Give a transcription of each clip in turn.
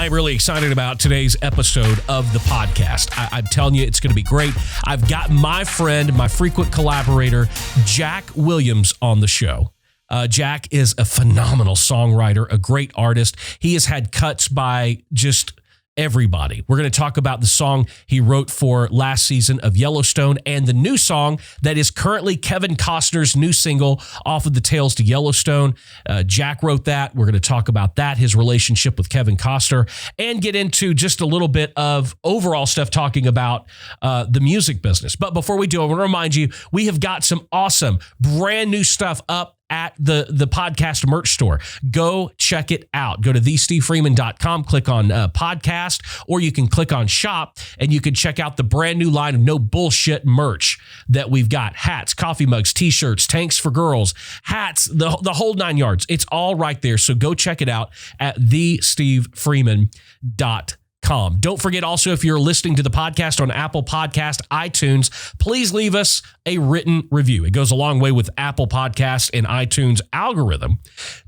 I'm really excited about today's episode of the podcast. I'm telling you, it's going to be great. I've got my friend, my frequent collaborator, Jack Williams on the show. Jack is a phenomenal songwriter, a great artist. He has had cuts by just everybody. We're going to talk about the song he wrote for last season of Yellowstone and the new song that is currently Kevin Costner's new single off of the Tales to Yellowstone. Jack wrote that. We're going to talk about that, his relationship with Kevin Costner, and get into just a little bit of overall stuff talking about the music business. But before we do, I want to remind you, we have got some awesome brand new stuff up at the podcast merch store. Go check it out. Go to thestevefreeman.com, click on podcast, or you can click on shop and you can check out the brand new line of no bullshit merch that we've got. Hats, coffee mugs, t-shirts, tanks for girls, hats, the whole 9 yards. It's all right there. So go check it out at thestevefreeman.com. Don't forget also, if you're listening to the podcast on Apple Podcast, iTunes, please leave us a written review. It goes a long way with Apple Podcast and iTunes algorithm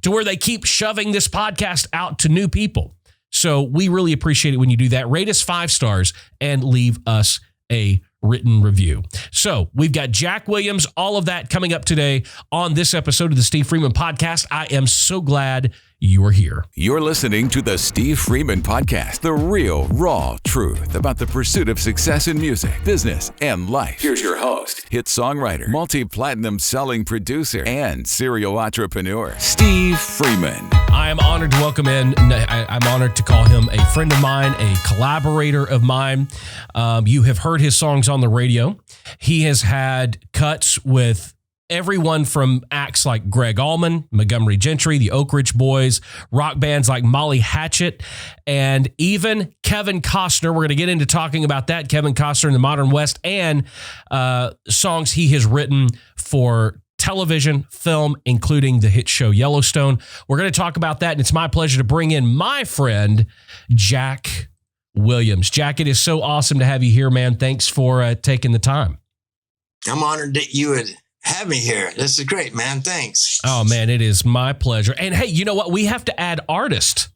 to where they keep shoving this podcast out to new people. So we really appreciate it when you do that. Rate us 5 stars and leave us a written review. So we've got Jack Williams, all of that coming up today on this episode of the Steve Freeman Podcast. I am so glad you are here. You're listening to the Steve Freeman Podcast, the real, raw truth about the pursuit of success in music, business, and life. Here's your host, hit songwriter, multi-platinum selling producer, and serial entrepreneur, Steve Freeman. I am honored to welcome in. I'm honored to call him a friend of mine, a collaborator of mine. You have heard his songs on the radio. He has had cuts with everyone from acts like Greg Allman, Montgomery Gentry, the Oak Ridge Boys, rock bands like Molly Hatchet, and even Kevin Costner. We're going to get into talking about that, Kevin Costner in the Modern West, and songs he has written for television, film, including the hit show Yellowstone. We're going to talk about that, and it's my pleasure to bring in my friend, Jack Williams. Jack, it is so awesome to have you here, man. Thanks for taking the time. I'm honored that you would have me here. This is great, man. Thanks. Oh, man, it is my pleasure. And hey, you know what? We have to add artist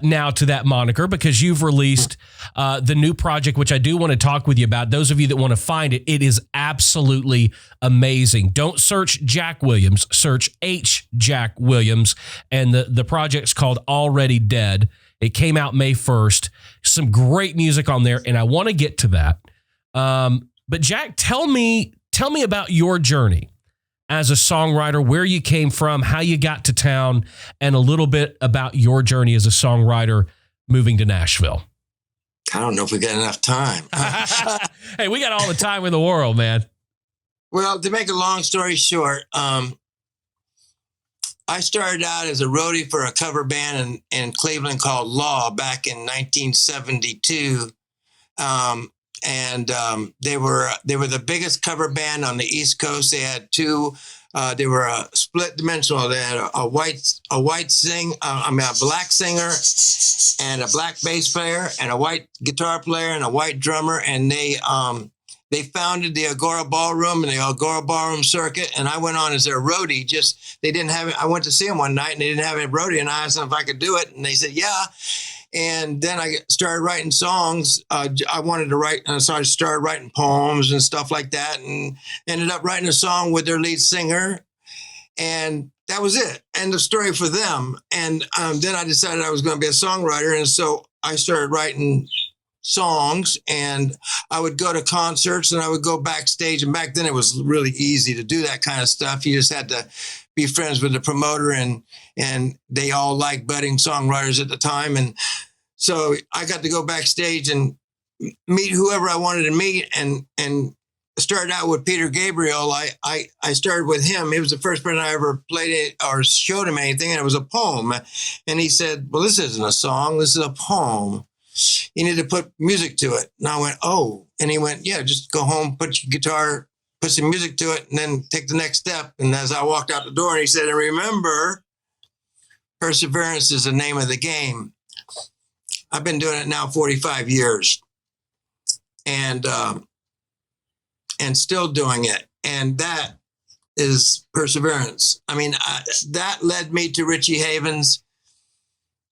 now to that moniker because you've released the new project, which I do want to talk with you about. Those of you that want to find it, it is absolutely amazing. Don't search Jack Williams, search H. Jack Williams. And the project's called Already Dead. It came out May 1st. Some great music on there, and I want to get to that. But Jack, tell me about your journey as a songwriter, where you came from, how you got to town, and a little bit about your journey as a songwriter moving to Nashville. I don't know if we got enough time. Hey, we got all the time in the world, man. Well, to make a long story short, I started out as a roadie for a cover band in Cleveland called Law back in 1972. And they were the biggest cover band on the East Coast. They had two. They were split dimensional. They had a black singer and a black bass player and a white guitar player and a white drummer. And they founded the Agora Ballroom and the Agora Ballroom Circuit. And I went on as their roadie. They didn't have it. I went to see them one night and they didn't have a roadie. And I asked them if I could do it. And they said, yeah. And then I started writing songs. I wanted to write, and so I started writing poems and stuff like that, and ended up writing a song with their lead singer. And that was it. End of story for them. And then I decided I was going to be a songwriter. And so I started writing songs, and I would go to concerts and I would go backstage. And back then it was really easy to do that kind of stuff. You just had to be friends with the promoter, and they all liked budding songwriters at the time. And so I got to go backstage and meet whoever I wanted to meet, and started out with Peter Gabriel. I started with him. He was the first person I ever played it or showed him anything, and it was a poem. And he said, well, this isn't a song, this is a poem. You need to put music to it. And I went, oh. And he went, yeah, just go home, put your guitar, put some music to it, and then take the next step. And as I walked out the door, and he said, and remember, perseverance is the name of the game. I've been doing it now 45 years and still doing it. And that is perseverance. I mean, that led me to Richie Havens.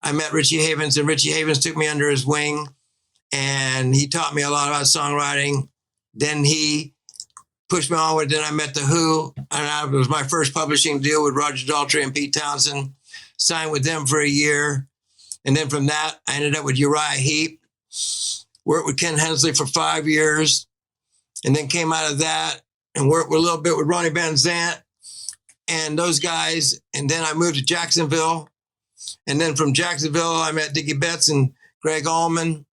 I met Richie Havens, and Richie Havens took me under his wing, and he taught me a lot about songwriting. Then he pushed me onward. Then I met The Who, and it was my first publishing deal with Roger Daltrey and Pete Townsend. Signed with them for a year. And then from that, I ended up with Uriah Heep, worked with Ken Hensley for 5 years, and then came out of that and worked a little bit with Ronnie Van Zant and those guys. And then I moved to Jacksonville. And then from Jacksonville, I met Dickie Betts and Greg Allman.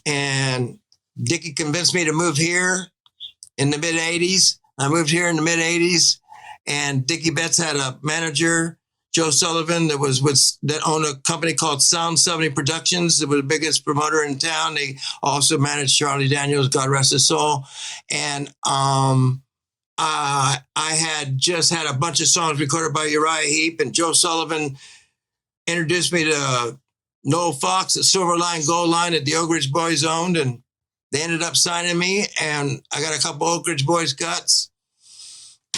And Dickie convinced me to move here in the mid-'80s. I moved here in the mid-'80s, and Dickie Betts had a manager, Joe Sullivan, that owned a company called Sound 70 Productions. It was the biggest promoter in town. They also managed Charlie Daniels, God rest his soul. And I had just had a bunch of songs recorded by Uriah Heep, and Joe Sullivan introduced me to Noel Fox at Silver Line Gold Line that the Oak Ridge Boys owned, and they ended up signing me, and I got a couple Oak Ridge Boys cuts,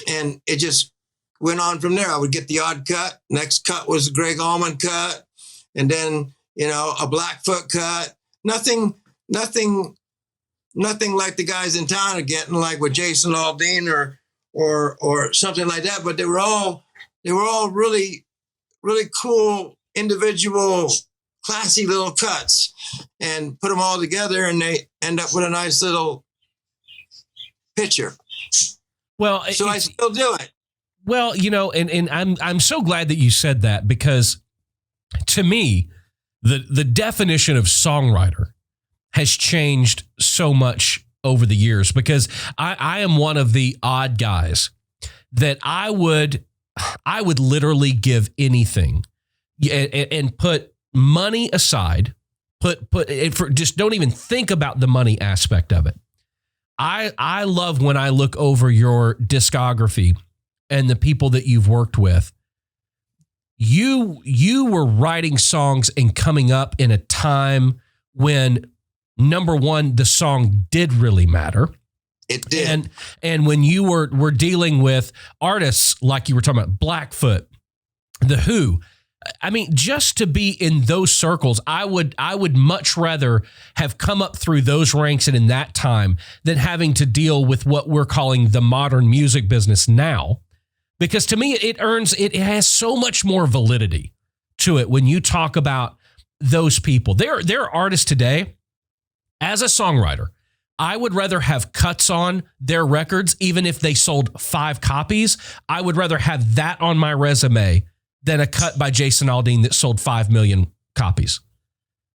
and it just went on from there. I would get the odd cut. Next cut was the Greg Allman cut, and then, a Blackfoot cut. Nothing like the guys in town are getting, like with Jason Aldean or something like that. But they were all really, really cool, individual, classy little cuts, and put them all together, and they end up with a nice little picture. Well, so I still do it. Well, and I'm so glad that you said that, because to me, the definition of songwriter has changed so much over the years, because I am one of the odd guys that I would literally give anything and put money aside, just don't even think about the money aspect of it. I love when I look over your discography and the people that you've worked with. You were writing songs and coming up in a time when, number one, the song did really matter. It did. And when you were dealing with artists like you were talking about, Blackfoot, The Who, I mean, just to be in those circles, I would much rather have come up through those ranks and in that time than having to deal with what we're calling the modern music business now. Because to me, it has so much more validity to it when you talk about those people. There are artists today, as a songwriter, I would rather have cuts on their records, even if they sold 5 copies. I would rather have that on my resume than a cut by Jason Aldean that sold 5 million copies.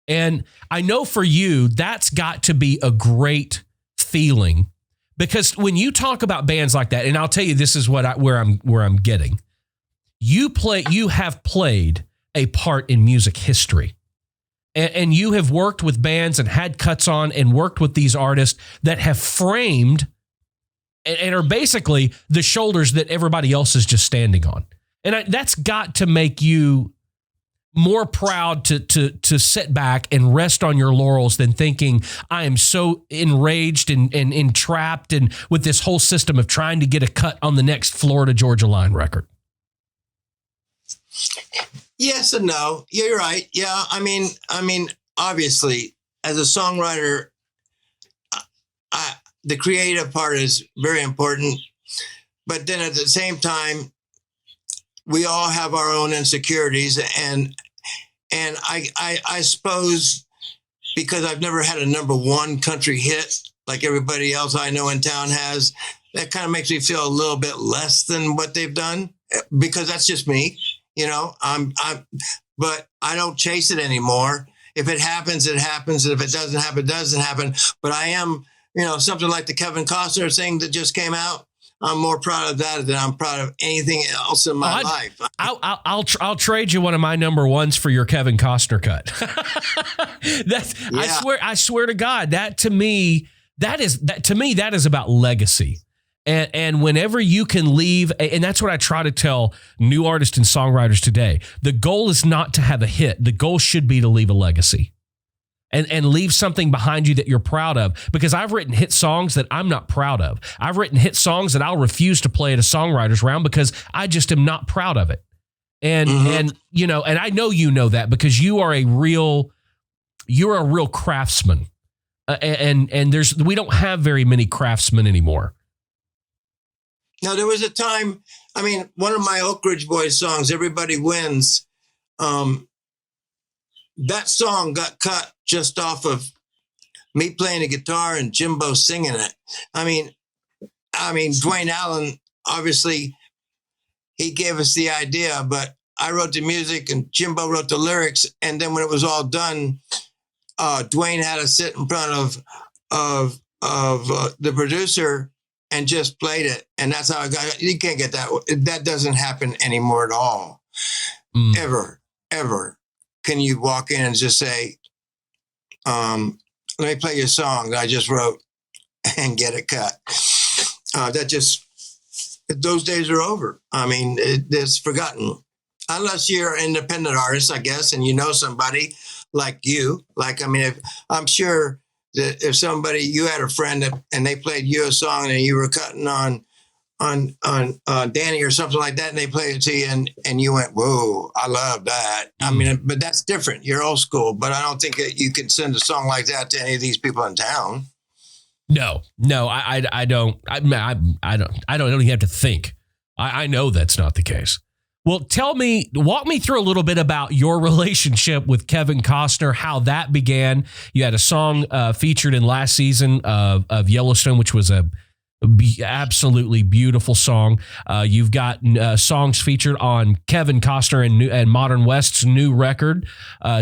And I know for you, that's got to be a great feeling, because when you talk about bands like that, and I'll tell you, this is where I'm getting. You have played a part in music history, and you have worked with bands and had cuts on and worked with these artists that have framed and are basically the shoulders that everybody else is just standing on. And that's got to make you more proud to sit back and rest on your laurels than thinking, I am so enraged and entrapped and with this whole system of trying to get a cut on the next Florida Georgia Line record. Yes and no. Yeah, you're right. Yeah, I mean, obviously, as a songwriter, the creative part is very important. But then at the same time, we all have our own insecurities, and I suppose because I've never had a number one country hit like everybody else I know in town has, that kind of makes me feel a little bit less than what they've done, because that's just me, but I don't chase it anymore. If it happens, it happens. And if it doesn't happen, it doesn't happen. But I am, something like the Kevin Costner thing that just came out. I'm more proud of that than I'm proud of anything else in my life. I'll trade you one of my number ones for your Kevin Costner cut. Yeah. I swear to God, that to me that is about legacy. And whenever you can leave, and that's what I try to tell new artists and songwriters today. The goal is not to have a hit. The goal should be to leave a legacy. And leave something behind you that you're proud of. Because I've written hit songs that I'm not proud of. I've written hit songs that I'll refuse to play at a songwriter's round because I just am not proud of it. And you know, and I know you know that because you're a real craftsman. And we don't have very many craftsmen anymore. Now, there was a time, I mean, one of my Oak Ridge Boys songs, Everybody Wins, that song got cut just off of me playing the guitar and Jimbo singing it. I mean, Dwayne Allen, obviously, he gave us the idea, but I wrote the music and Jimbo wrote the lyrics. And then when it was all done, Dwayne had to sit in front of the producer and just played it. And that's how I got it. You can't get that. That doesn't happen anymore at all. Ever. Can you walk in and just say, let me play you a song that I just wrote and get it cut. Those days are over. I mean, it's forgotten. Unless you're an independent artist, I guess, and you know somebody like you. Like, I mean, I'm sure that if you had a friend and they played you a song and you were cutting on Danny or something like that, and they played it to you and you went, whoa, I love that. I mean, but that's different. You're old school, but I don't think that you can send a song like that to any of these people in town. No, I don't even have to think. I know that's not the case. Well, walk me through a little bit about your relationship with Kevin Costner, how that began. You had a song featured in last season of Yellowstone, which was a absolutely beautiful song. You've got songs featured on Kevin Costner and Modern West's new record,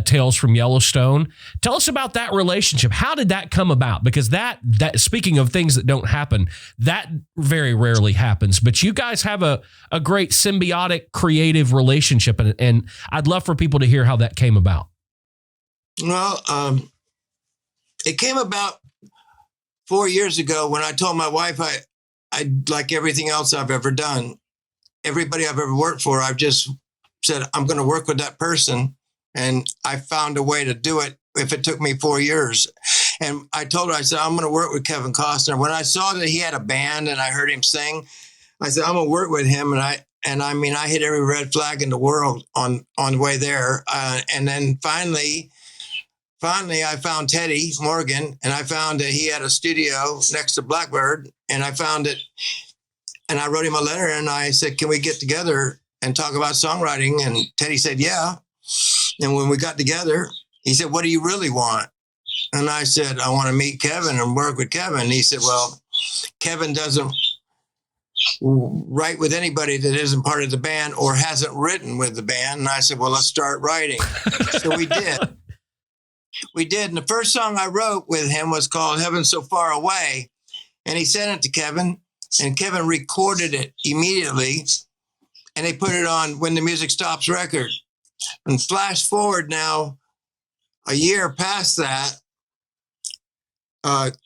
Tales from Yellowstone. Tell us about that relationship. How did that come about? Because that speaking of things that don't happen, that very rarely happens. But you guys have a great symbiotic, creative relationship, and I'd love for people to hear how that came about. Well, it came about 4 years ago when I told my wife I like everything else I've ever done, everybody I've ever worked for, I've just said, I'm going to work with that person. And I found a way to do it if it took me 4 years. And I told her, I said, I'm going to work with Kevin Costner. When I saw that he had a band and I heard him sing, I said, I'm going to work with him. And I hit every red flag in the world on the way there. And then finally, I found Teddy Morgan, and I found that he had a studio next to Blackbird, and I found it, and I wrote him a letter, and I said, can we get together and talk about songwriting? And Teddy said, yeah. And when we got together, he said, what do you really want? And I said, I want to meet Kevin and work with Kevin. And he said, well, Kevin doesn't write with anybody that isn't part of the band or hasn't written with the band. And I said, well, let's start writing. So we did. We did. And the first song I wrote with him was called Heaven So Far Away. And he sent it to Kevin, and Kevin recorded it immediately. And they put it on When the Music Stops record. And flash forward now, a year past that,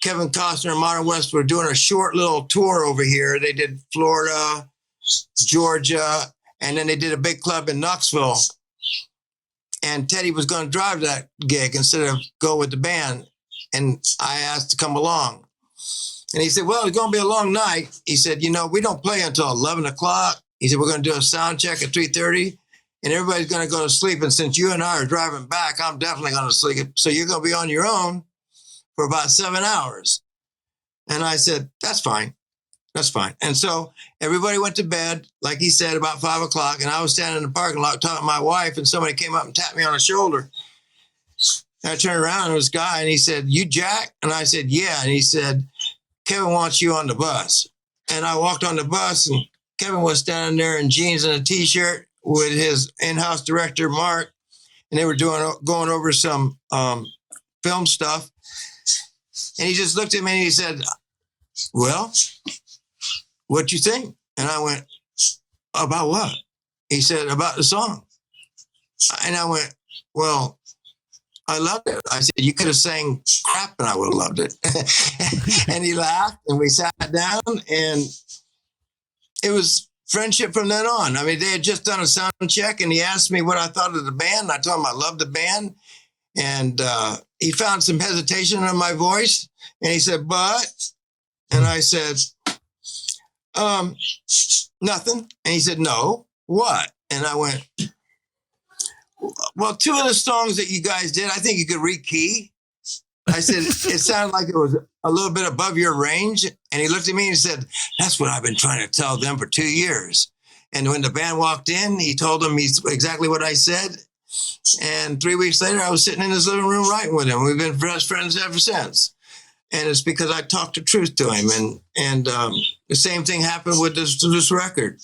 Kevin Costner and Modern West were doing a short little tour over here. They did Florida, Georgia, and then they did a big club in Knoxville. And Teddy was going to drive that gig instead of go with the band. And I asked to come along. And he said, well, it's going to be a long night. He said, we don't play until 11 o'clock. He said, we're going to do a sound check at 3:30. And everybody's going to go to sleep. And since you and I are driving back, I'm definitely going to sleep. So you're going to be on your own for about 7 hours. And I said, that's fine. That's fine. And so everybody went to bed, like he said, about 5 o'clock. And I was standing in the parking lot talking to my wife, and somebody came up and tapped me on the shoulder. And I turned around, and it was a guy, and he said, you Jack? And I said, yeah. And he said, Kevin wants you on the bus. And I walked on the bus, and Kevin was standing there in jeans and a T-shirt with his in-house director, Mark. And they were going over some film stuff. And he just looked at me and he said, well, what you think? And I went, about what? He said, about the song. And I went, well, I loved it. I said, you could have sang crap and I would have loved it. And he laughed, and we sat down, and it was friendship from then on. I mean, they had just done a sound check, and he asked me what I thought of the band. I told him I loved the band. And he found some hesitation in my voice, and he said, but, and I said, nothing. And he said, no, what? And I went, well, two of the songs that you guys did, I think you could rekey. I said, it sounded like it was a little bit above your range. And he looked at me and said, that's what I've been trying to tell them for 2 years. And when the band walked in, he told them exactly what I said. And 3 weeks later, I was sitting in his living room writing with him. We've been best friends ever since. And it's because I talked the truth to him. And the same thing happened with this record.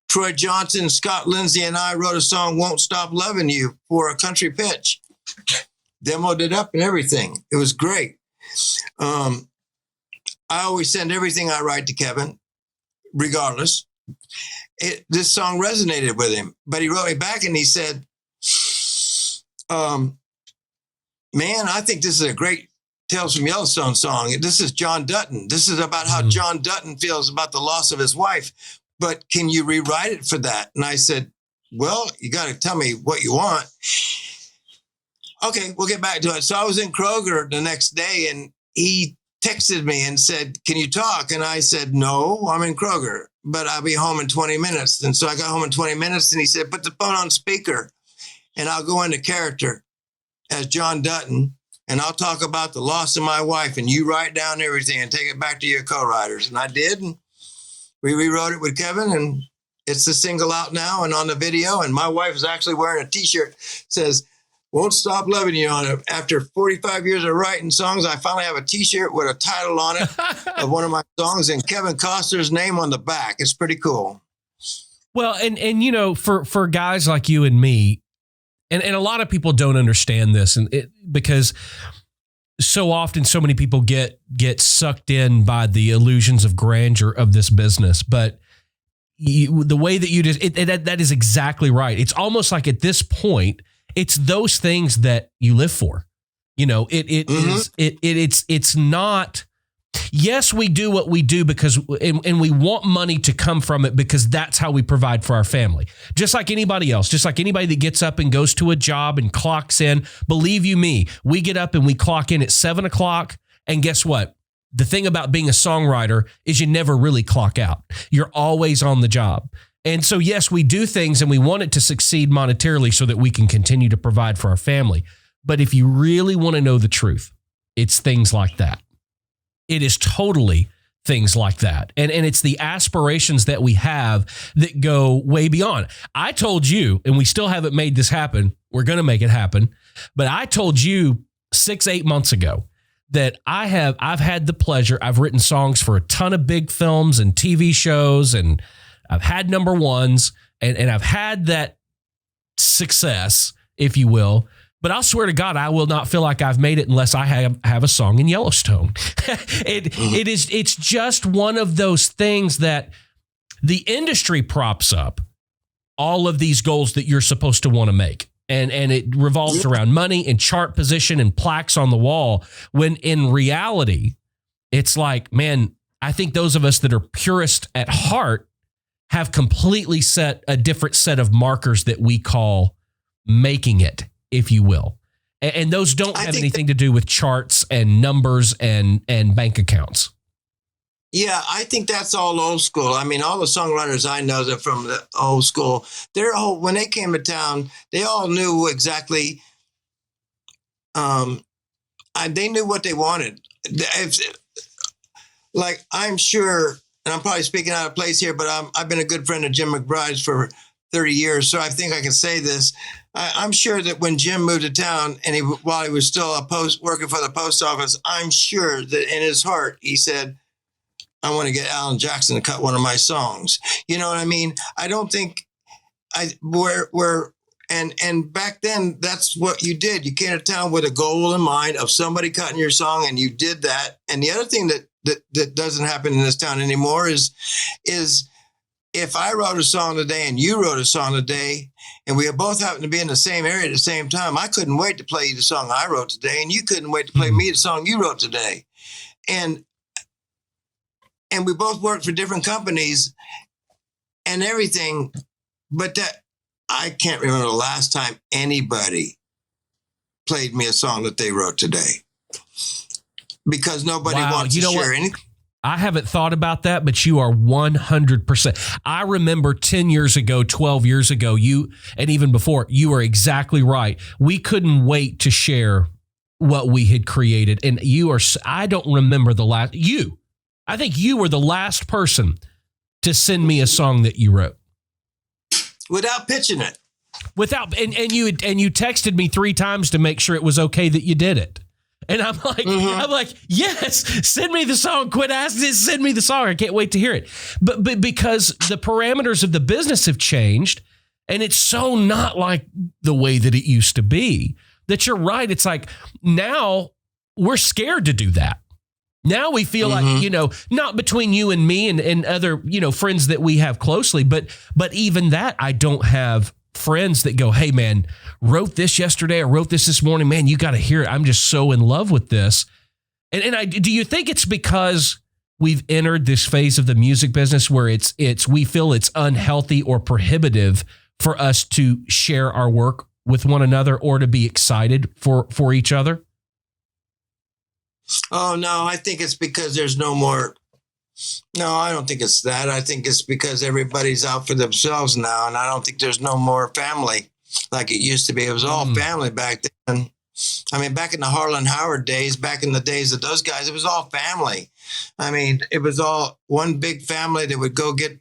Troy Johnson, Scott Lindsay, and I wrote a song, Won't Stop Loving You, for a country pitch. Demoed it up and everything. It was great. I always send everything I write to Kevin, regardless. This song resonated with him, but he wrote me back and he said, man, I think this is a great Tales from Yellowstone song. This is John Dutton. This is about how John Dutton feels about the loss of his wife, but can you rewrite it for that? And I said, well, you got to tell me what you want. Okay, we'll get back to it. So I was in Kroger the next day and he texted me and said, can you talk? And I said, no, I'm in Kroger, but I'll be home in 20 minutes. And so I got home in 20 minutes and he said, put the phone on speaker and I'll go into character as John Dutton and I'll talk about the loss of my wife and you write down everything and take it back to your co-writers. And I did. And we rewrote it with Kevin and it's the single out now and on the video. And my wife is actually wearing a t-shirt that says, Won't Stop Loving You on it. After 45 years of writing songs, I finally have a t-shirt with a title on it of one of my songs and Kevin Costner's name on the back. It's pretty cool. Well, and you know, for guys like you and me, and a lot of people don't understand this because so often so many people get sucked in by the illusions of grandeur of this business. But the way that you just, that is exactly right. It's almost like at this point, it's those things that you live for. You know, it's not, yes, we do what we do because, and we want money to come from it because that's how we provide for our family. Just like anybody else, just like anybody that gets up and goes to a job and clocks in. Believe you me, we get up and we clock in at 7 o'clock. And guess what? The thing about being a songwriter is you never really clock out. You're always on the job. And so, yes, we do things and we want it to succeed monetarily so that we can continue to provide for our family. But if you really want to know the truth, it's things like that. It is totally things like that. And it's the aspirations that we have that go way beyond. I told you, and we still haven't made this happen. We're going to make it happen. But I told you 6-8 months ago that I've had the pleasure. I've written songs for a ton of big films and TV shows, and I've had number ones, and I've had that success, if you will. But I'll swear to God, I will not feel like I've made it unless I have a song in Yellowstone. It's just one of those things that the industry props up all of these goals that you're supposed to want to make. And it revolves around money and chart position and plaques on the wall, when in reality, it's like, man, I think those of us that are purist at heart have completely set a different set of markers that we call making it, if you will. And those don't have anything to do with charts and numbers and bank accounts. Yeah, I think that's all old school. I mean, all the songwriters I know that from the old school, when they came to town, they all knew exactly, they knew what they wanted. Like, I'm sure, and I'm probably speaking out of place here, but I've been a good friend of Jim McBride's for 30 years, so I think I can say this. I'm sure that when Jim moved to town and while he was still working for the post office, I'm sure that in his heart, he said, I want to get Alan Jackson to cut one of my songs. You know what I mean? I don't think and back then that's what you did. You came to town with a goal in mind of somebody cutting your song, and you did that. And the other thing that doesn't happen in this town anymore is if I wrote a song today and you wrote a song today, and we both happened to be in the same area at the same time, I couldn't wait to play you the song I wrote today, and you couldn't wait to play me the song you wrote today. And we both worked for different companies and everything, but that I can't remember the last time anybody played me a song that they wrote today, because nobody wants to share anything. I haven't thought about that, but you are 100%. I remember 10 years ago, 12 years ago, you, and even before, you were exactly right. We couldn't wait to share what we had created. And I don't remember I think you were the last person to send me a song that you wrote. Without pitching it. And you texted me 3 times to make sure it was okay that you did it. And I'm like, yes, send me the song. Quit asking, send me the song. I can't wait to hear it. But because the parameters of the business have changed, and it's so not like the way that it used to be, that you're right. It's like now we're scared to do that. Now we feel like, not between you and me and other, friends that we have closely, but even that, I don't have friends that go, hey man, wrote this yesterday, I wrote this morning, man, you got to hear it. I'm just so in love with this. Do you think it's because we've entered this phase of the music business where we feel it's unhealthy or prohibitive for us to share our work with one another or to be excited for each other? Oh no, I think it's because there's no more. No, I don't think it's that. I think it's because everybody's out for themselves now, and I don't think there's no more family like it used to be. It was all family back then. I mean, back in the Harlan Howard days, back in the days of those guys, it was all family. I mean, it was all one big family that would go get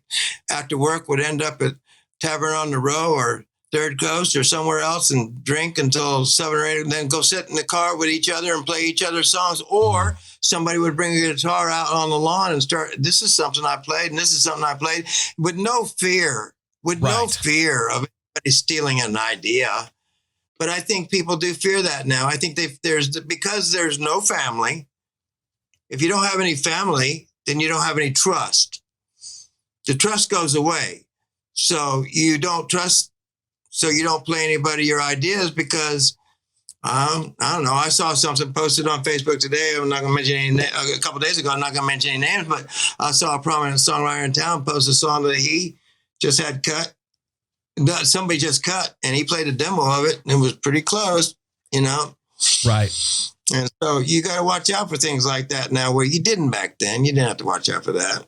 after work, would end up at Tavern on the Row or Third Coast or somewhere else and drink until 7 or 8, and then go sit in the car with each other and play each other's songs. Or somebody would bring a guitar out on the lawn and start, this is something I played and this is something I played, with no fear of anybody stealing an idea. But I think people do fear that now. I think because there's no family. If you don't have any family, then you don't have any trust. The trust goes away. So you don't trust. So you don't play anybody your ideas because, I don't know. I saw something posted on Facebook today. I'm not going to mention any a couple of days ago. I'm not going to mention any names, but I saw a prominent songwriter in town post a song that he just had cut. Somebody just cut, and he played a demo of it, and it was pretty close, Right. And so you got to watch out for things like that now, where you didn't back then. You didn't have to watch out for that.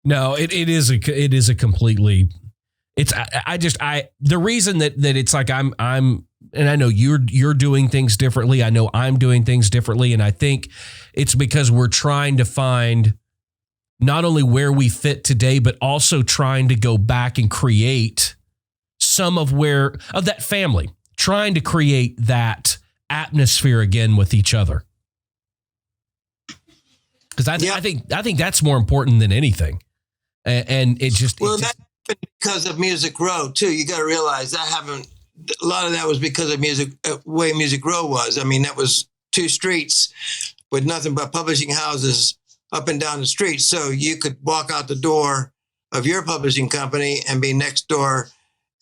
No, it is a completely. The reason that it's like I'm and I know you're doing things differently. I know I'm doing things differently. And I think it's because we're trying to find not only where we fit today, but also trying to go back and create some of that family, trying to create that atmosphere again with each other. Because I think that's more important than anything. And it just, that's because of Music Row too. You got to realize that a lot of that was because of way Music Row was. I mean, that was 2 streets with nothing but publishing houses up and down the street. So you could walk out the door of your publishing company and be next door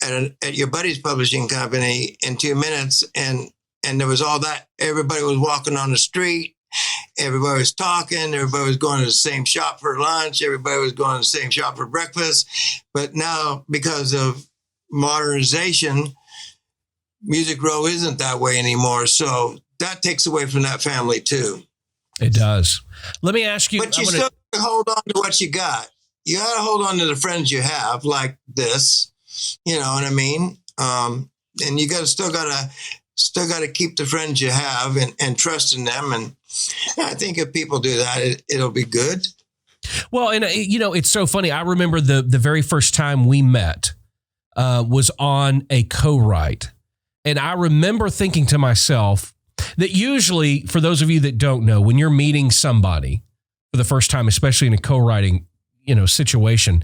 at your buddy's publishing company in 2 minutes. And there was all that. Everybody was walking on the street. Everybody was talking. Everybody was going to the same shop for lunch. Everybody was going to the same shop for breakfast. But now, because of modernization, Music Row isn't that way anymore. So that takes away from that family too. It does. Let me ask you. But you still hold on to what you got. You got to hold on to the friends you have, like this. You know what I mean? And you still got to keep the friends you have and trust in them. And I think if people do that, it'll be good. Well, and it's so funny. I remember the very first time we met was on a co-write. And I remember thinking to myself that usually, for those of you that don't know, when you're meeting somebody for the first time, especially in a co-writing, situation,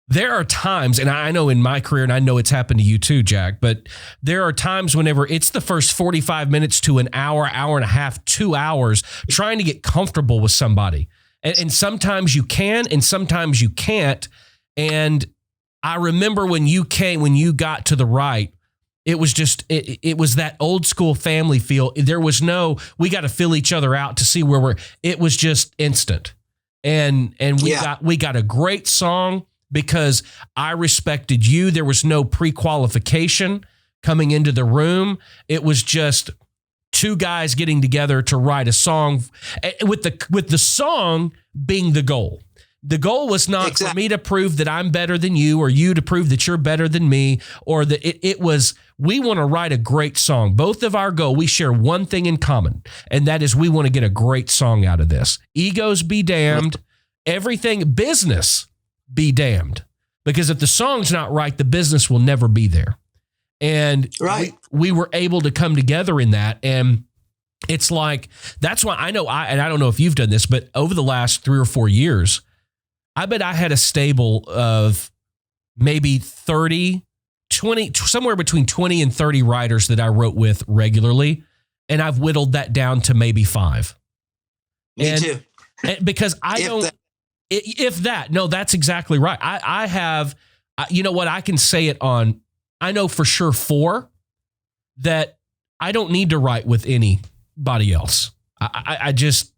there are times, and I know in my career, and I know it's happened to you too, Jack, but there are times whenever it's the first 45 minutes to an hour, hour and a half, 2 hours, trying to get comfortable with somebody. And sometimes you can, and sometimes you can't. And I remember when you got to the right, it was just, it was that old school family feel. There was no, we got to fill each other out to see where it was just instant. And we got a great song because I respected you. There was no pre-qualification coming into the room. It was just two guys getting together to write a song with the song being the goal. The goal was not for me to prove that I'm better than you or you to prove that you're better than me, or that it was, we want to write a great song. Both of our goal, we share one thing in common, and that is we want to get a great song out of this. Egos be damned. Everything, business be damned. Because if the song's not right, the business will never be there. And we were able to come together in that. And it's like, that's why I know and I don't know if you've done this, but over the last 3 or 4 years, I bet I had a stable of maybe 30, 20, somewhere between 20 and 30 writers that I wrote with regularly. And I've whittled that down to maybe 5. Me too. Because if that, no, that's exactly right. I have, you know what, I can say it on, I know for sure 4 that I don't need to write with anybody else. I just,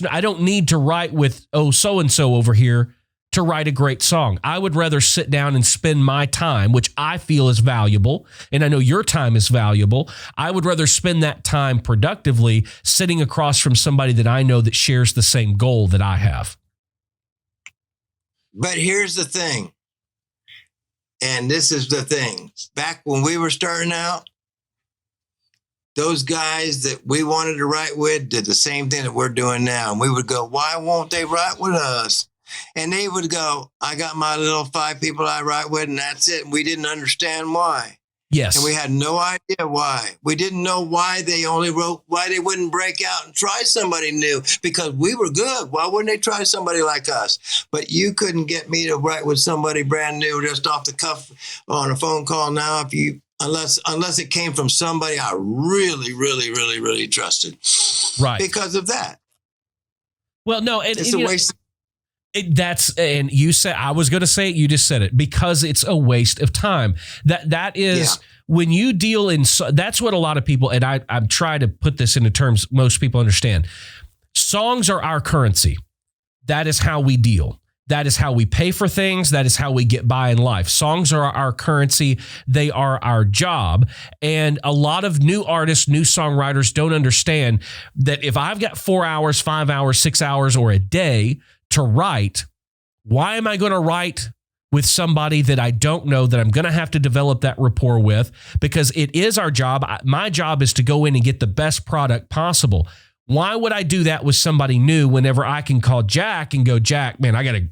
I don't need to write with, so-and-so over here to write a great song. I would rather sit down and spend my time, which I feel is valuable, and I know your time is valuable. I would rather spend that time productively sitting across from somebody that I know that shares the same goal that I have. But here's the thing, and this is the thing. Back when we were starting out, those guys that we wanted to write with did the same thing that we're doing now. And we would go, why won't they write with us? And they would go, I got my little 5 people I write with, and that's it. And we didn't understand why. Yes. And we had no idea why. We didn't know why they only wrote, why they wouldn't break out and try somebody new, because we were good. Why wouldn't they try somebody like us? But you couldn't get me to write with somebody brand new just off the cuff on a phone call now unless it came from somebody I really, really, really, really trusted. Right. Because of that. Well, no, it's a waste. And you said, I was going to say it, you just said it, because it's a waste of time. That is when you deal in, that's what a lot of people, and I'm trying to put this into terms most people understand. Songs are our currency. That is how we deal. That is how we pay for things. That is how we get by in life. Songs are our currency. They are our job. And a lot of new artists, new songwriters don't understand that if I've got 4 hours, 5 hours, 6 hours, or a day to write, why am I going to write with somebody that I don't know, that I'm going to have to develop that rapport with? Because it is our job. My job is to go in and get the best product possible. Why would I do that with somebody new whenever I can call Jack and go, Jack, man, I got a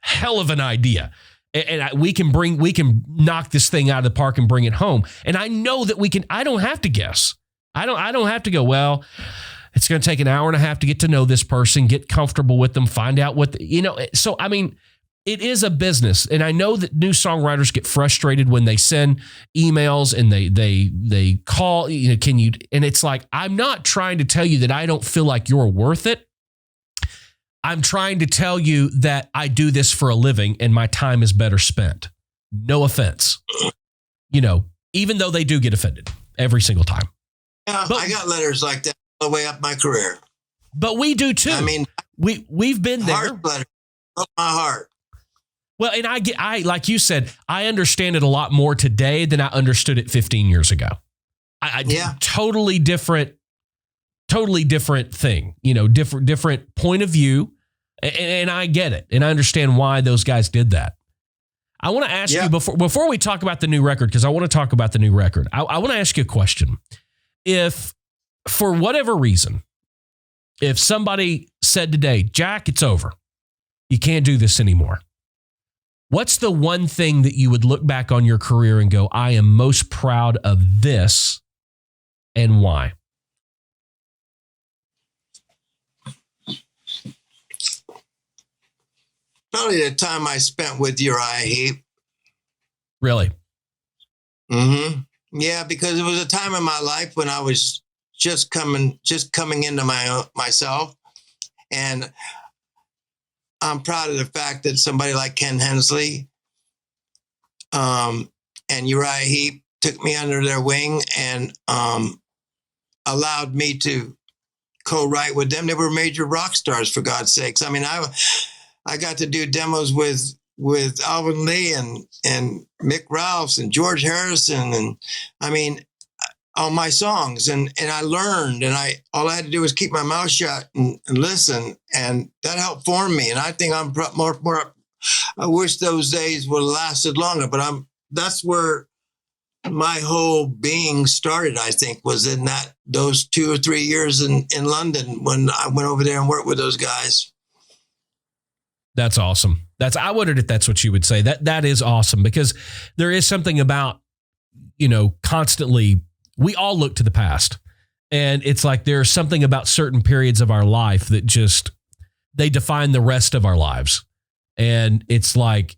hell of an idea. And we can knock this thing out of the park and bring it home. And I know that I don't have to guess. I don't have to go, well, it's going to take an hour and a half to get to know this person, get comfortable with them, find out so, I mean, it is a business. And I know that new songwriters get frustrated when they send emails and they call, and it's like, I'm not trying to tell you that I don't feel like you're worth it. I'm trying to tell you that I do this for a living and my time is better spent. No offense. Even though they do get offended every single time. Yeah, I got letters like that all the way up my career. But we do too. I mean, we've been there. Heart letter, broke my heart. Well, and I like you said, I understand it a lot more today than I understood it 15 years ago. Totally different thing, different point of view. And I get it. And I understand why those guys did that. I want to ask you before we talk about the new record, because I want to talk about the new record. I want to ask you a question. If for whatever reason, if somebody said today, Jack, it's over, you can't do this anymore, what's the one thing that you would look back on your career and go, I am most proud of this, and why? Probably the time I spent with Uriah Heep. Really? Mm-hmm. Yeah, because it was a time in my life when I was just coming into myself. And I'm proud of the fact that somebody like Ken Hensley and Uriah Heep took me under their wing and allowed me to co-write with them. They were major rock stars, for God's sakes. I mean, I got to do demos with Alvin Lee and Mick Ralphs and George Harrison. And I mean, on my songs, and I learned, and all I had to do was keep my mouth shut and listen, and that helped form me. And I think I'm more. I wish those days would have lasted longer, but that's where my whole being started. I think was in those 2 or 3 years in London when I went over there and worked with those guys. That's awesome. I wondered if that's what you would say. That is awesome, because there is something about, constantly, we all look to the past, and it's like there's something about certain periods of our life that they define the rest of our lives. And it's like,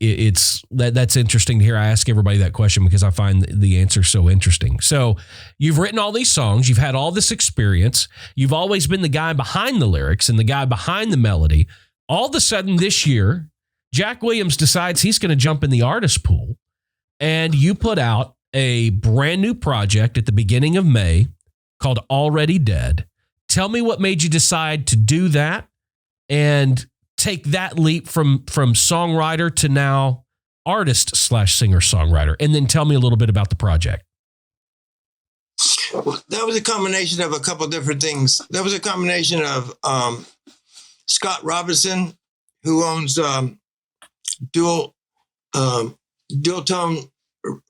that's interesting to hear. I ask everybody that question because I find the answer so interesting. So you've written all these songs, you've had all this experience, you've always been the guy behind the lyrics and the guy behind the melody. All of a sudden this year, Jack Williams decides he's going to jump in the artist pool, and you put out a brand new project at the beginning of May called Already Dead. Tell me what made you decide to do that and take that leap from songwriter to now artist / singer-songwriter, and then tell me a little bit about the project. That was a combination of a couple of different things. That was a combination of Scott Robinson, who owns dual tone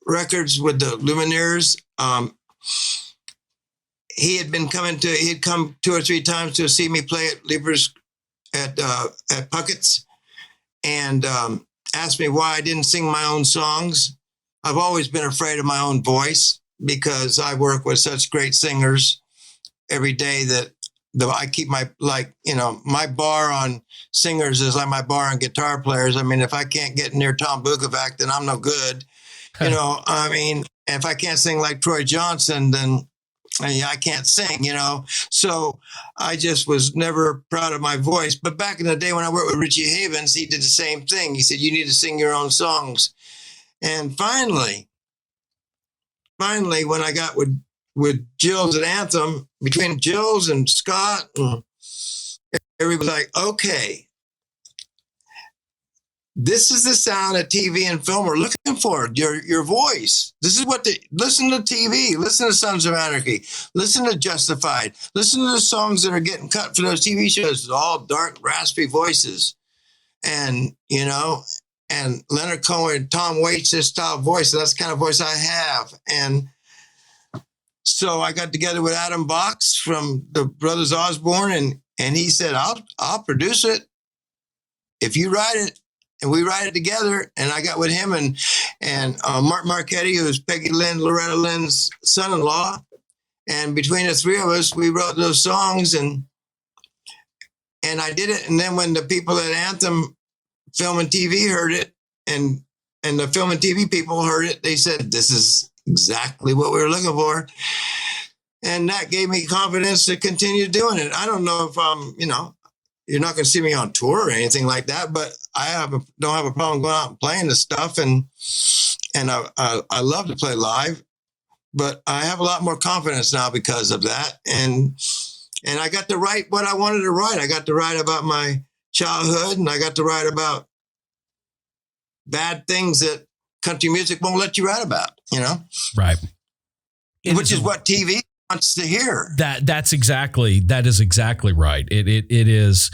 records with the Lumineers. He'd come 2 or 3 times to see me play at Libra's at Puckett's, and asked me why I didn't sing my own songs. I've always been afraid of my own voice because I work with such great singers every day that I keep my bar on singers is like my bar on guitar players. I mean, if I can't get near Tom Bukovac, then I'm no good. If I can't sing like Troy Johnson, then I can't sing, So I just was never proud of my voice. But back in the day when I worked with Richie Havens, he did the same thing. He said, you need to sing your own songs. And finally, when I got with Jills at Anthem, between Jills and Scott, everybody was like, okay, this is the sound of TV and film we're looking for, your voice. This is listen to TV, listen to Sons of Anarchy, listen to Justified, listen to the songs that are getting cut for those TV shows, all dark, raspy voices. And, and Leonard Cohen, Tom Waits, this style of voice, that's the kind of voice I have. And so I got together with Adam Box from the Brothers Osborne, and he said, I'll produce it if you write it. And we write it together. And I got with him and Mark Marchetti, who is Peggy Loretta Lynn's son-in-law. And between the three of us, we wrote those songs, and I did it. And then when the people at Anthem Film and TV heard it, and the film and TV people heard it, they said, this is exactly what we were looking for. And that gave me confidence to continue doing it. I don't know if you're not going to see me on tour or anything like that, but I don't have a problem going out and playing this stuff. And I love to play live, but I have a lot more confidence now because of that. And I got to write what I wanted to write. I got to write about my childhood, and I got to write about bad things that country music won't let you write about, Right. Which is what TV wants to hear. That is exactly right. It is.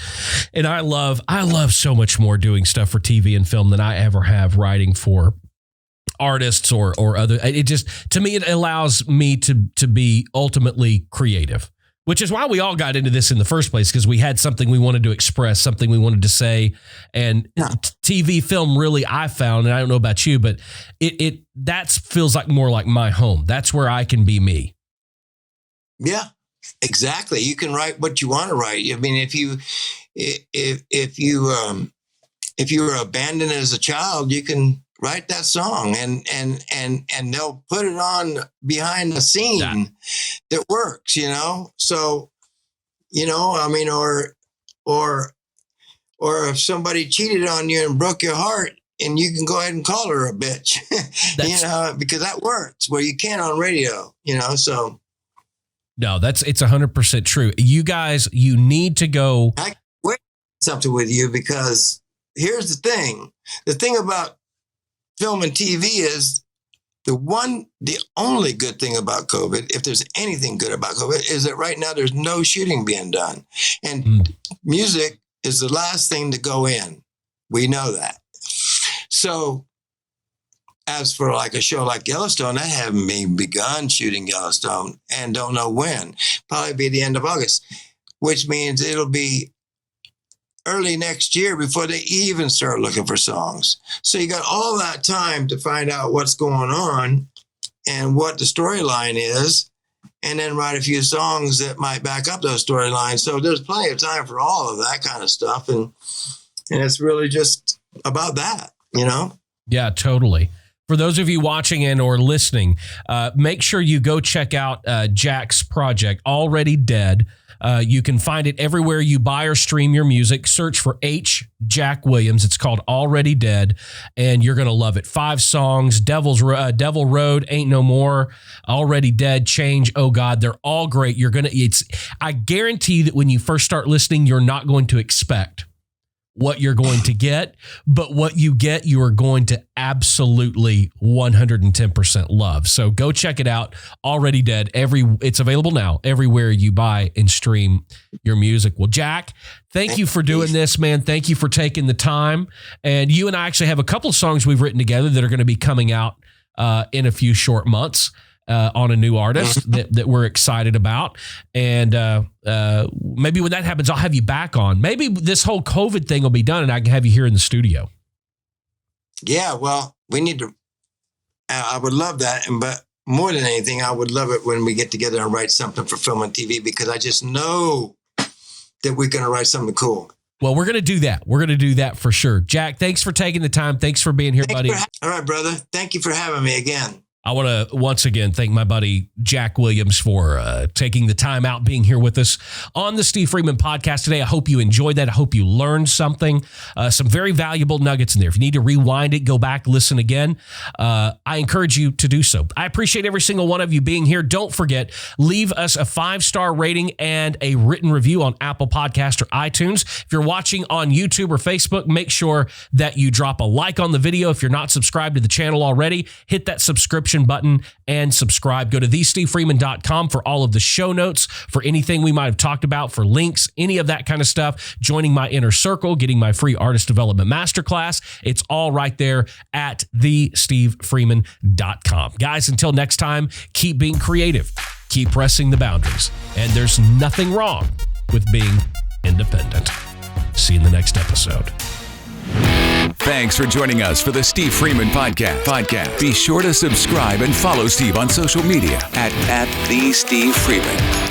And I love so much more doing stuff for TV and film than I ever have writing for artists or other. It just, to me, it allows me to be ultimately creative, which is why we all got into this in the first place, because we had something we wanted to express, something we wanted to say. And TV, film, really, I found, and I don't know about you, but that feels like more like my home. That's where I can be me. Yeah, exactly. You can write what you want to write. I mean, if you were abandoned as a child, you can write that song, and they'll put it on behind the scene that works, So, I mean, or if somebody cheated on you and broke your heart, and you can go ahead and call her a bitch, because that works where you can't on radio, so. No, it's 100% true. You guys, you need to go. I wait something with you, because here's the thing. The thing about film and TV is the only good thing about COVID, if there's anything good about COVID, is that right now there's no shooting being done. And music is the last thing to go in. We know that. So as for like a show like Yellowstone, I haven't even begun shooting Yellowstone and don't know when. Probably be the end of August, which means it'll be early next year before they even start looking for songs. So you got all that time to find out what's going on and what the storyline is, and then write a few songs that might back up those storylines. So there's plenty of time for all of that kind of stuff. And it's really just about that, you know? Yeah, totally. For those of you watching and or listening, make sure you go check out Jack's project, Already Dead. You can find it everywhere you buy or stream your music. Search for Jack Williams. It's called Already Dead, and you're going to love it. 5 songs, Devil Road, Ain't No More, Already Dead, Change, Oh God. They're all great. I guarantee that when you first start listening, you're not going to expect what you're going to get, but what you get, you are going to absolutely 110% love. So go check it out. Already Dead. It's available now everywhere you buy and stream your music. Well, Jack, thank you for doing this, man. Thank you for taking the time. And you and I actually have a couple of songs we've written together that are going to be coming out in a few short months. On a new artist that we're excited about. And maybe when that happens, I'll have you back on. Maybe this whole COVID thing will be done and I can have you here in the studio. Yeah, well, we need to, I would love that. But more than anything, I would love it when we get together and write something for film and TV, because I just know that we're going to write something cool. Well, we're going to do that. We're going to do that for sure. Jack, thanks for taking the time. Thanks for being here, buddy. All right, brother. Thank you for having me again. I want to once again thank my buddy Jack Williams for taking the time out, being here with us on the Steve Freeman podcast today. I hope you enjoyed that. I hope you learned something, some very valuable nuggets in there. If you need to rewind it, go back, listen again. I encourage you to do so. I appreciate every single one of you being here. Don't forget, leave us a 5-star rating and a written review on Apple Podcast or iTunes. If you're watching on YouTube or Facebook, make sure that you drop a like on the video. If you're not subscribed to the channel already, hit that subscription button and subscribe. Go to thestevefreeman.com for all of the show notes, for anything we might have talked about, for links, any of that kind of stuff, joining my inner circle, getting my free artist development masterclass. It's all right there at thestevefreeman.com. Guys, until next time, keep being creative, keep pressing the boundaries, and there's nothing wrong with being independent. See you in the next episode. Thanks for joining us for the Steve Freeman podcast. Be sure to subscribe and follow Steve on social media at the Steve Freeman.